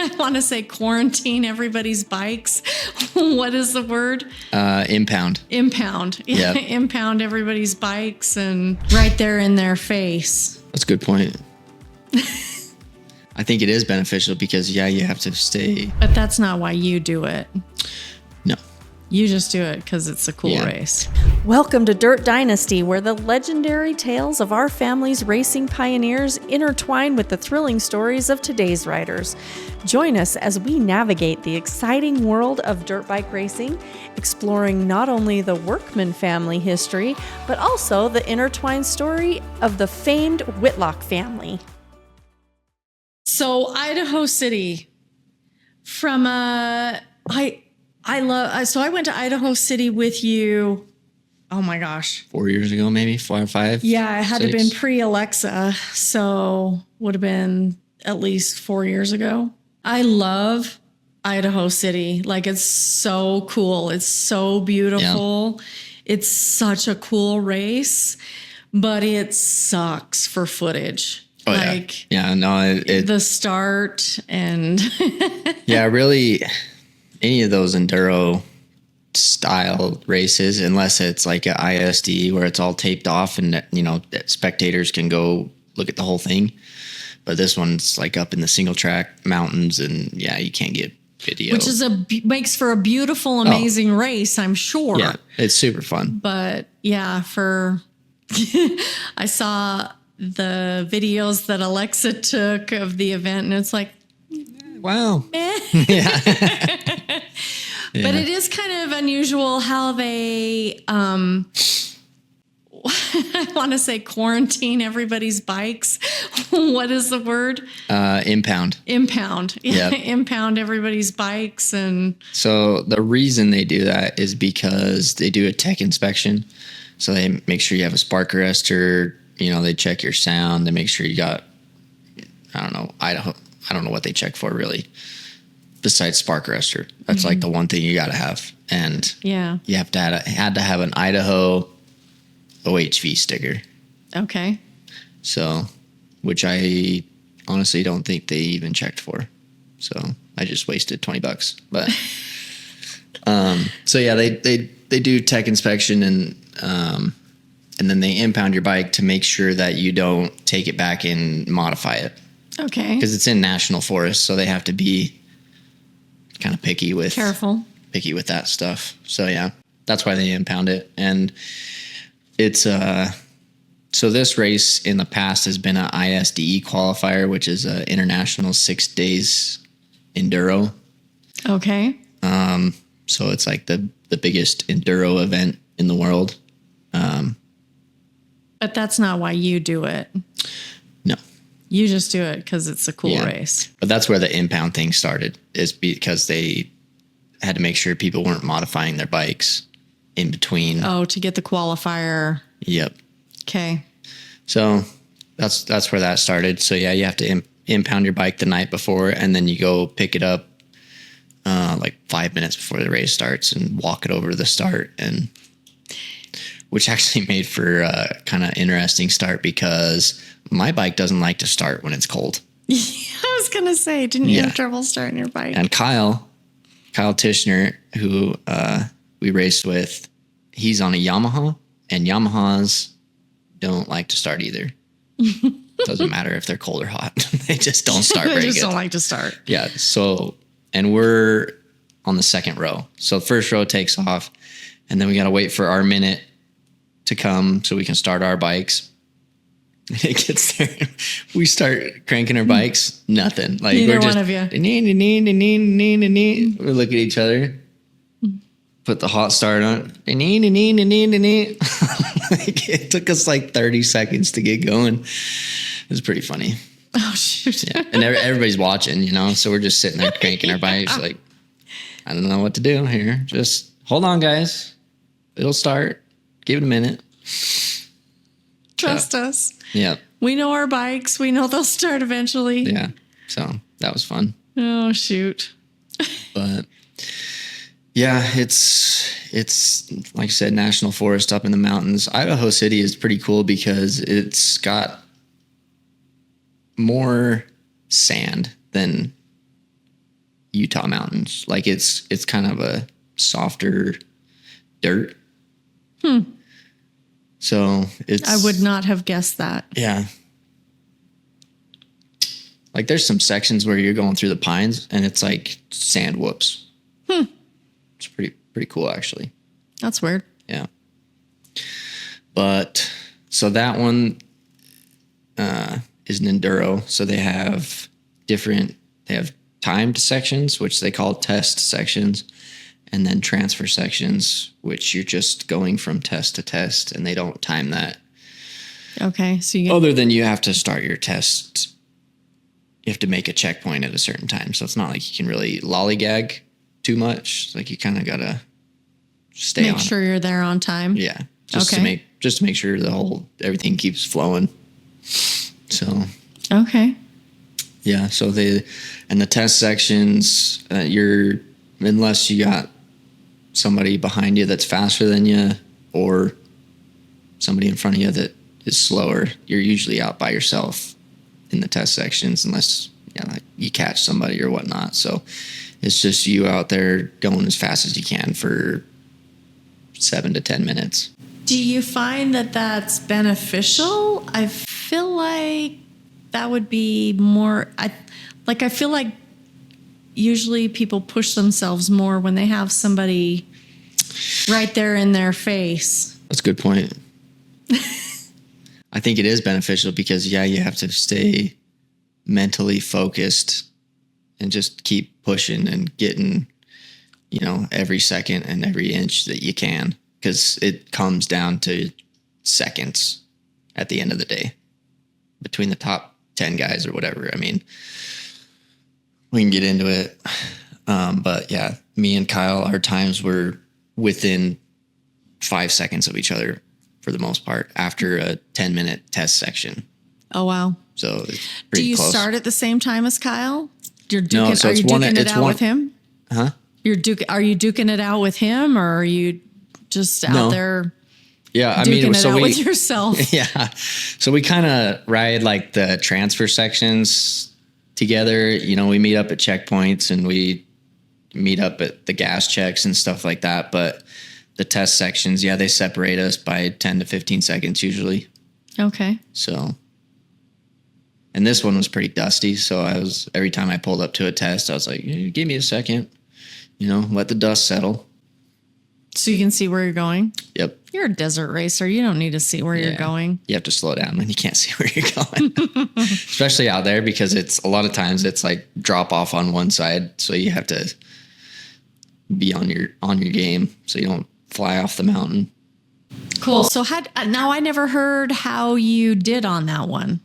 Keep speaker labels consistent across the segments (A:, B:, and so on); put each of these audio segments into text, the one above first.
A: I want to say quarantine everybody's bikes. What is the word?
B: Impound.
A: Impound. Yeah,
B: Yep.
A: impound everybody's bikes and right there in their face.
B: That's a good point. I think it is beneficial because, you have to stay.
A: But that's not why you do it.
B: No.
A: You just do it because it's a cool race.
C: Welcome to Dirt Dynasty, where the legendary tales of our family's racing pioneers intertwine with the thrilling stories of today's riders. Join us as we navigate the exciting world of dirt bike racing, exploring not only the Workman family history, but also the intertwined story of the famed Whitlock family.
A: So Idaho City, from I went to Idaho City with you. Oh my gosh.
B: 4 years ago, maybe 4 or 5.
A: Yeah, it had to have
B: 6.
A: been pre-Alexa. So would have been at least 4 years ago. I love Idaho City. Like, it's so cool. It's so beautiful. Yeah. It's such a cool race, but it sucks for footage.
B: Oh,
A: like,
B: the
A: start and
B: really any of those enduro style races, unless it's like an ISD where it's all taped off and that spectators can go look at the whole thing. But this one's like up in the single track mountains, and you can't get video,
A: which is makes for a beautiful, amazing race, I'm sure.
B: Yeah, it's super fun.
A: But I saw the videos that Alexa took of the event, and it's like,
B: wow.
A: Yeah. But it is kind of unusual how they, I want to say quarantine everybody's bikes. What is the word?
B: Impound.
A: Impound. Yeah.
B: Yep.
A: Impound everybody's bikes. And
B: so the reason they do that is because they do a tech inspection. So they make sure you have a spark arrestor. They check your sound. They make sure you got, Idaho. I don't know what they check for really. Besides spark arrestor, that's like the one thing you got to have, and you have to have an Idaho OHV sticker.
A: Okay. So,
B: which I honestly don't think they even checked for. So I just wasted $20. But they do tech inspection and then they impound your bike to make sure that you don't take it back and modify it.
A: Okay.
B: Because it's in national forest, so they have to be kind of picky with that stuff. So that's why they impound it. And it's so this race in the past has been an ISDE qualifier, which is an international 6 days enduro.
A: Okay.
B: So it's like the biggest enduro event in the world.
A: But that's not why you do it.
B: No.
A: You just do it because it's a cool race.
B: But that's where the impound thing started, is because they had to make sure people weren't modifying their bikes in between.
A: Oh, to get the qualifier.
B: Yep.
A: Okay.
B: So that's where that started. So you have to impound your bike the night before, and then you go pick it up like 5 minutes before the race starts and walk it over to the start, and which actually made for a kind of interesting start because my bike doesn't like to start when it's cold.
A: Yeah, I was going to say, didn't you have trouble starting your bike?
B: And Kyle Tishner, who we raced with, he's on a Yamaha, and Yamahas don't like to start either. Doesn't matter if they're cold or hot. They just don't start very good. They just
A: don't like to start.
B: Yeah. So, and we're on the second row. So first row takes off, and then we got to wait for our minute to come so we can start our bikes. It gets there. We start cranking our bikes. Nothing. Like
A: neither
B: we're just,
A: one of you.
B: We look at each other. Put the hot start on. Like it took us like 30 seconds to get going. It was pretty funny.
A: Oh shoot!
B: Yeah. And everybody's watching, So we're just sitting there cranking our bikes. Like, I don't know what to do here. Just hold on, guys. It'll start. Give it a minute.
A: Trust us.
B: Yeah.
A: We know our bikes. We know they'll start eventually.
B: Yeah. So that was fun.
A: Oh, shoot.
B: But it's like I said, national forest up in the mountains. Idaho City is pretty cool because it's got more sand than Utah mountains. Like it's kind of a softer dirt. So it's,
A: I would not have guessed that.
B: yeah. Like there's some sections where you're going through the pines and it's like sand whoops. It's pretty cool actually.
A: That's weird.
B: Yeah. But so that one is an enduro. So they have timed sections, which they call test sections, and then transfer sections, which you're just going from test to test, and they don't time that.
A: Okay. So
B: Other than you have to start your test, you have to make a checkpoint at a certain time. So it's not like you can really lollygag too much. It's like you kind of got to stay
A: make
B: on
A: sure you're there on time.
B: Yeah. Just
A: Okay.
B: to make sure everything keeps flowing. So,
A: Okay.
B: yeah. So the test sections, unless you got somebody behind you that's faster than you or somebody in front of you that is slower, you're usually out by yourself in the test sections unless like you catch somebody or whatnot. So it's just you out there going as fast as you can for 7 to 10 minutes.
A: Do you find that that's beneficial? I feel like that would be more. I feel like usually people push themselves more when they have somebody right there in their face.
B: That's a good point. I think it is beneficial because, you have to stay mentally focused and just keep pushing and getting, every second and every inch that you can, because it comes down to seconds at the end of the day between the top 10 guys or whatever. I mean, we can get into it. But yeah, me and Kyle, our times were within 5 seconds of each other for the most part after a 10-minute test section.
A: Oh, wow.
B: So it's
A: Do
B: pretty
A: you
B: close.
A: start at the same time as Kyle? Are you
B: it's
A: duking it out
B: one-
A: with him?
B: Huh?
A: Are you duking it out with him, or are you just out there
B: Yeah, I
A: duking
B: mean,
A: it
B: so
A: out
B: we
A: with yourself?
B: yeah, so we kind of ride like the transfer sections together. We meet up at checkpoints and we meet up at the gas checks and stuff like that. But the test sections, they separate us by 10 to 15 seconds usually.
A: Okay.
B: So, and this one was pretty dusty. So every time I pulled up to a test, I was like, give me a second, let the dust settle.
A: So you can see where you're going?
B: Yep.
A: You're a desert racer. You don't need to see where you're going.
B: You have to slow down when you can't see where you're going, especially out there, because it's a lot of times it's like drop off on one side. So you have to be on your game so you don't fly off the mountain.
A: Cool. So now I never heard how you did on that one.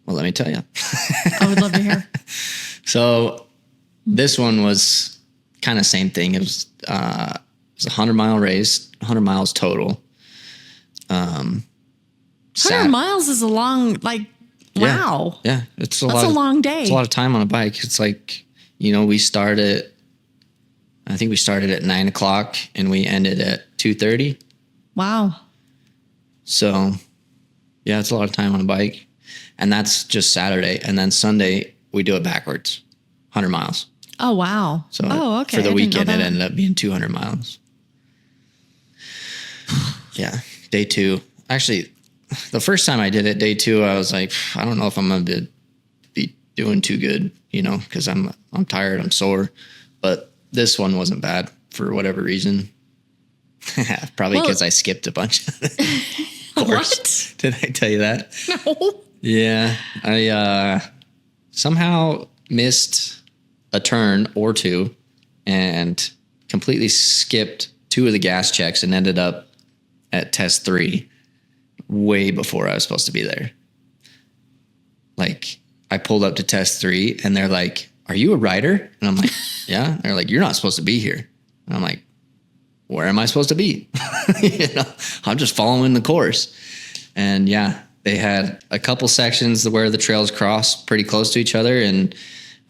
B: Well, let me tell you.
A: I would love to hear.
B: So this one was kind of same thing. It was a 100-mile race, 100 miles total. 100
A: miles is a long, wow.
B: Yeah. That's a
A: long day.
B: It's a lot of time on a bike. It's like, we started at 9:00 and we ended at 2:30.
A: Wow.
B: So yeah, it's a lot of time on a bike, and that's just Saturday. And then Sunday we do it backwards, 100 miles.
A: Oh, wow.
B: So
A: okay.
B: for the
A: I didn't know
B: weekend, it
A: that.
B: ended up being 200 miles. Yeah. Day 2. Actually, the first time I did it, day 2, I was like, I don't know if I'm going to be doing too good, because I'm tired, I'm sore. But this one wasn't bad for whatever reason. Probably because I skipped a bunch of the course.
A: What?
B: Did I tell you that?
A: No.
B: Yeah. I somehow missed a turn or two and completely skipped 2 of the gas checks and ended up at test 3 way before I was supposed to be there. Like, I pulled up to test 3 and they're like, "Are you a rider?" And I'm like, "Yeah." They're like, "You're not supposed to be here." And I'm like, "Where am I supposed to be?" I'm just following the course. And yeah, they had a couple sections where the trails cross pretty close to each other, and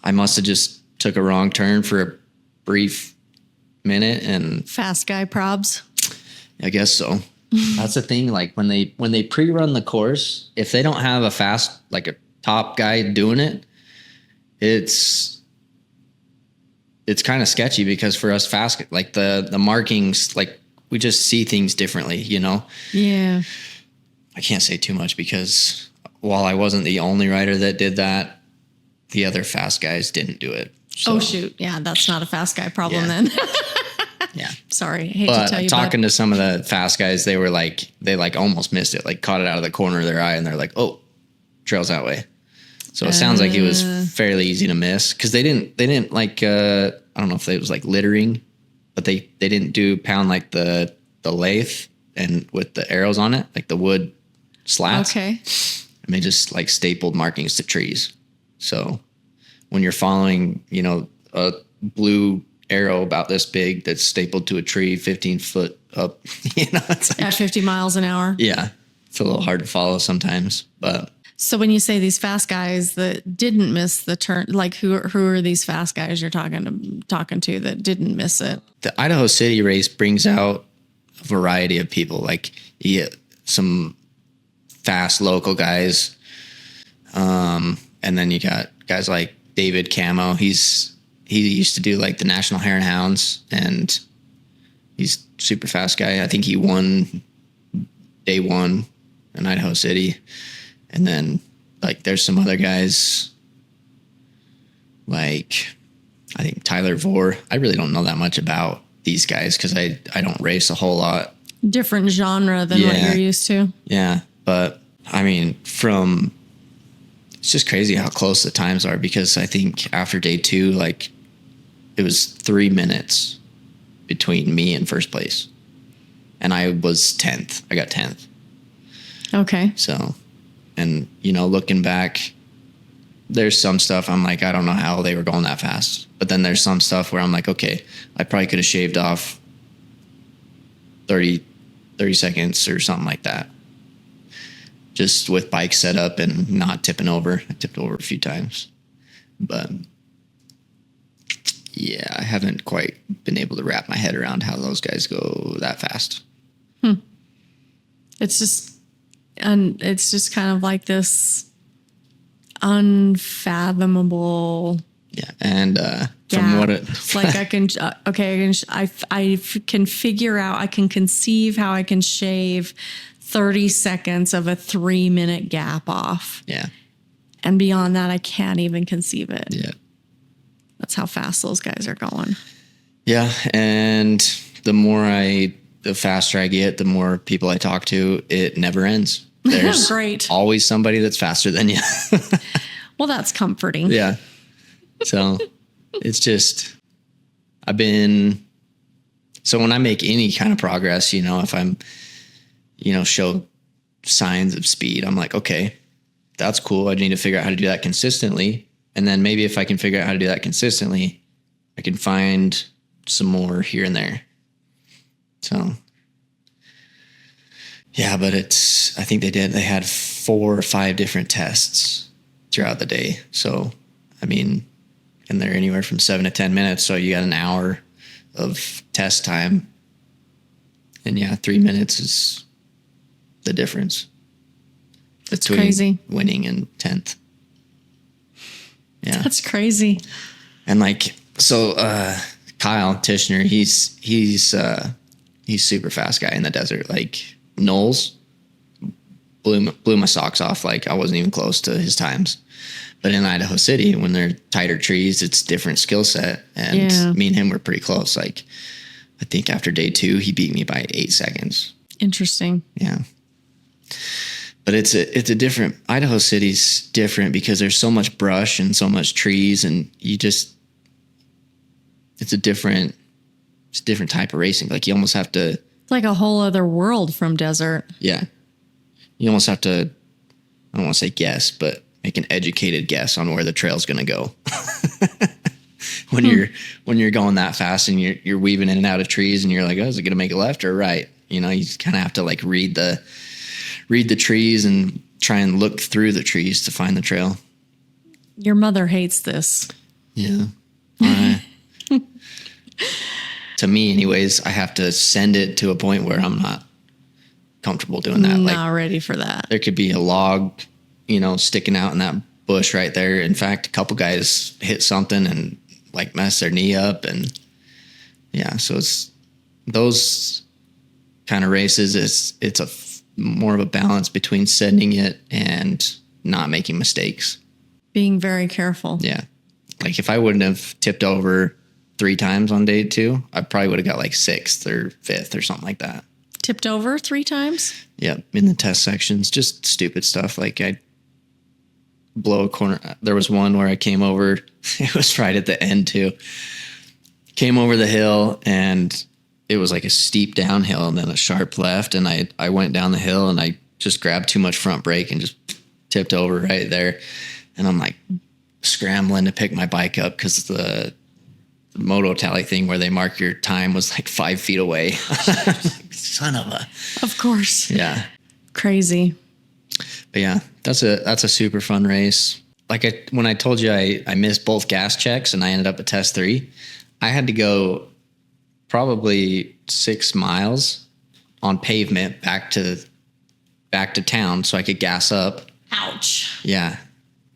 B: I must have just took a wrong turn for a brief minute, and
A: Fast guy probs.
B: I guess so. That's the thing. Like when they pre-run the course, if they don't have a top guy doing it, it's it's kind of sketchy because for us fast, like the markings, like we just see things differently, you know?
A: Yeah.
B: I can't say too much because while I wasn't the only rider that did that, the other fast guys didn't do it. So,
A: Oh, shoot. Yeah, that's not a fast guy problem
B: Yeah.
A: then.
B: yeah.
A: Sorry. I hate
B: But
A: to tell you.
B: talking to some of the fast guys, they were like, they like almost missed it, like caught it out of the corner of their eye, and they're like, oh, trail's that way. So it sounds like it was fairly easy to miss because they didn't like, I don't know if it was like littering, but they didn't do pound like the lathe and with the arrows on it, like the wood slats.
A: Okay.
B: And they just like stapled markings to trees. So when you're following, you know, a blue arrow about this big that's stapled to a tree 15 foot up, you know, it's like,
A: At 50 miles an hour.
B: yeah, it's a little hard to follow sometimes, but
A: So when you say these fast guys that didn't miss the turn, like who are these fast guys you're talking to that didn't miss it?
B: the Idaho City race brings out a variety of people. Like you get some fast local guys. And then you got guys like David Camo. He used to do like the National Hare and Hounds, and he's super fast guy. I think he won day one in Idaho City. And then like there's some other guys like I think Tyler Vore. I really don't know that much about these guys because I don't race a whole lot.
A: Different genre than what
B: Yeah.
A: you're used to.
B: Yeah. But I mean, it's just crazy how close the times are because I think after day two, like it was 3 minutes between me and first place. And I was 10th. I got 10th.
A: Okay.
B: So, and you know, looking back, there's some stuff I'm like, I don't know how they were going that fast. But then there's some stuff where I'm like, okay, I probably could have shaved off 30 seconds or something like that. Just with bike setup and not tipping over. I tipped over a few times. But yeah, I haven't quite been able to wrap my head around how those guys go that fast.
A: It's just kind of like this unfathomable
B: Yeah. And from
A: gap.
B: what it...
A: Like I can, I can figure out, I can conceive how I can shave 30 seconds of a 3-minute gap off.
B: Yeah.
A: And beyond that, I can't even conceive it.
B: Yeah.
A: That's how fast those guys are going.
B: Yeah. And the faster I get, the more people I talk to, it never ends. There's
A: Great.
B: always somebody that's faster than you.
A: Well, that's comforting.
B: Yeah. So it's just, so when I make any kind of progress, you know, if I'm, you know, show signs of speed, I'm like, okay, that's cool. I need to figure out how to do that consistently. And then maybe if I can figure out how to do that consistently, I can find some more here and there. So, yeah, but I think they had 4 or 5 different tests throughout the day. So, I mean, and they're anywhere from 7 to 10 minutes. So you got an hour of test time. And yeah, 3 minutes is the difference.
A: That's
B: between
A: crazy.
B: Winning and 10th. Yeah.
A: That's crazy.
B: And like, so, Kyle Tishner, he's super fast guy in the desert. Like Knowles blew my socks off. Like I wasn't even close to his times. But in Idaho City, when they're tighter trees, it's different skill set. And me and him were pretty close. Like I think after day 2, he beat me by 8 seconds.
A: Interesting.
B: Yeah. But it's a different, Idaho City's different because there's so much brush and so much trees, and it's a different type of racing. Like you almost have to,
A: It's like a whole other world from desert.
B: yeah, you almost have to, I don't want to say guess, but make an educated guess on where the trail's going to go. when you're going that fast and you're weaving in and out of trees and you're like, oh, is it going to make a left or right? You know, you kind of have to like read the trees and try and look through the trees to find the trail.
A: Your mother hates this.
B: Yeah. To me anyways, I have to send it to a point where I'm not comfortable doing that.
A: Not
B: Like
A: ready for that.
B: there could be a log, you know, sticking out in that bush right there. In fact, a couple guys hit something and like mess their knee up. And yeah, so it's those kind of races. It's more of a balance between sending it and not making mistakes.
A: Being very careful.
B: Yeah. Like if I wouldn't have tipped over 3 times on day 2, I probably would have got like 6th or 5th or something like that.
A: Tipped over 3 times?
B: Yep. In the test sections, just stupid stuff. Like I blow a corner. There was one where I came over. It was right at the end too. Came over the hill and it was like a steep downhill and then a sharp left. And I went down the hill and I just grabbed too much front brake and just tipped over right there. And I'm like scrambling to pick my bike up because the moto tally thing where they mark your time was like 5 feet away. Son of a.
A: Of course.
B: Yeah.
A: Crazy.
B: But yeah, that's a super fun race. Like when I told you I missed both gas checks and I ended up at test 3, I had to go probably 6 miles on pavement back to town so I could gas up.
A: Ouch.
B: Yeah.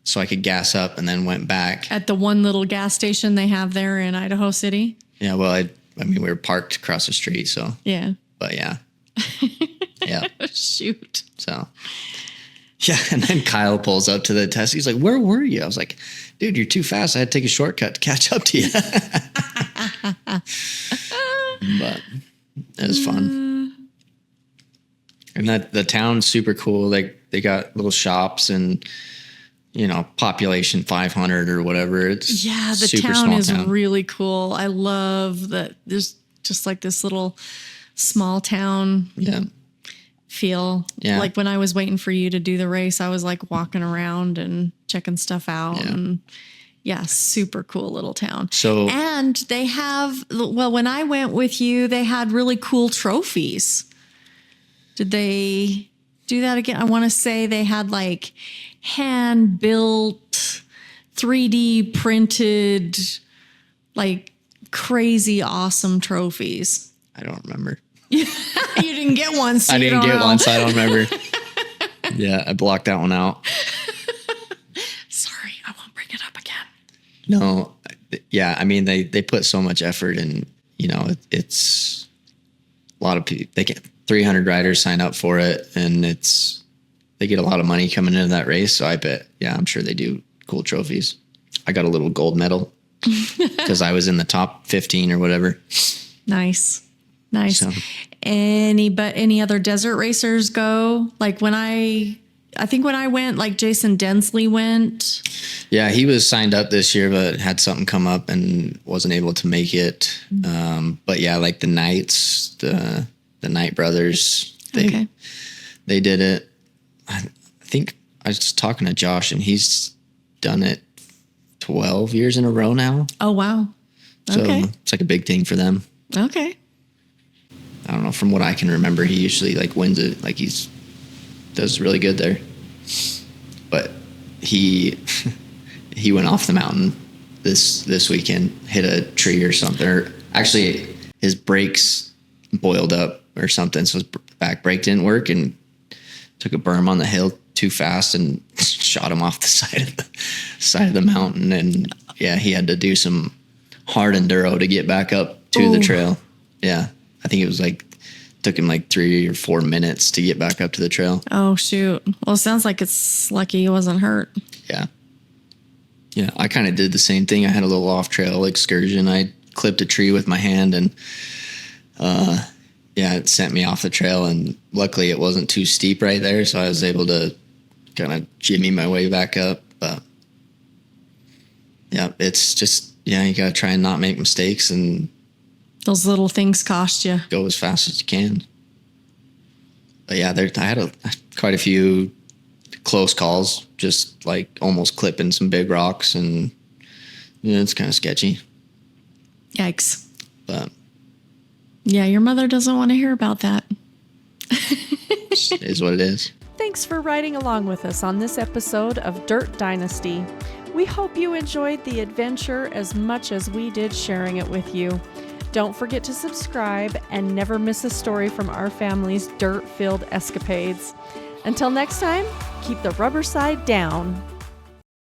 B: So I could gas up and then went back.
A: At the one little gas station they have there in Idaho City?
B: Yeah, well, I mean, we were parked across the street, so.
A: Yeah.
B: But yeah. Yeah.
A: Shoot.
B: So. Yeah, and then Kyle pulls up to the test. He's like, "Where were you?" I was like, "Dude, you're too fast. I had to take a shortcut to catch up to you." But it was fun. And the town's super cool. Like they got little shops and population 500 or whatever. It's
A: the town is really cool. I love that there's just like this little small town feel.
B: Yeah.
A: Like when I was waiting for you to do the race, I was like walking around and checking stuff out.
B: Yeah.
A: And super cool little town.
B: So,
A: and they have, when I went with you, they had really cool trophies. Did they do that again? I want to say they had like hand built, 3D printed, like crazy awesome trophies.
B: I don't remember.
A: You didn't get one, so
B: I
A: you
B: didn't
A: don't
B: get
A: know.
B: one, so I don't remember. Yeah, I blocked that one out.
A: Sorry, I won't bring it up again.
B: No, yeah, I mean they put so much effort and it's a lot of people. They get 300 riders sign up for it, and they get a lot of money coming into that race. So I bet, I'm sure they do cool trophies. I got a little gold medal because I was in the top 15 or whatever.
A: Nice. So. Any other desert racers go? Like when I think when I went, like Jason Densley went.
B: Yeah, he was signed up this year, but had something come up and wasn't able to make it. But yeah, like the Knights, the Knight brothers, they did it. I think I was just talking to Josh and he's done it 12 years in a row now.
A: Oh, wow.
B: So it's like a big thing for them.
A: Okay.
B: I don't know. From what I can remember, he usually like wins it. Like does really good there. But he went off the mountain this weekend, hit a tree or something. Or actually, his brakes boiled up or something, so his back brake didn't work and took a berm on the hill too fast and shot him off the side of the mountain. And yeah, he had to do some hard enduro to get back up to the trail. Yeah. I think it was took him like 3 or 4 minutes to get back up to the trail.
A: Oh, shoot. Well, it sounds like it's lucky he wasn't hurt.
B: Yeah. Yeah. I kind of did the same thing. I had a little off trail excursion. I clipped a tree with my hand and, it sent me off the trail, and luckily it wasn't too steep right there. So I was able to kind of jimmy my way back up. But yeah, it's just, you got to try and not make mistakes and
A: those little things cost you.
B: Go as fast as you can. But yeah, I had quite a few close calls, just like almost clipping some big rocks, and it's kind of sketchy.
A: Yikes.
B: But
A: yeah, your mother doesn't want to hear about that.
B: It is what it is.
C: Thanks for riding along with us on this episode of Dirt Dynasty. We hope you enjoyed the adventure as much as we did sharing it with you. Don't forget to subscribe and never miss a story from our family's dirt-filled escapades. Until next time, keep the rubber side down.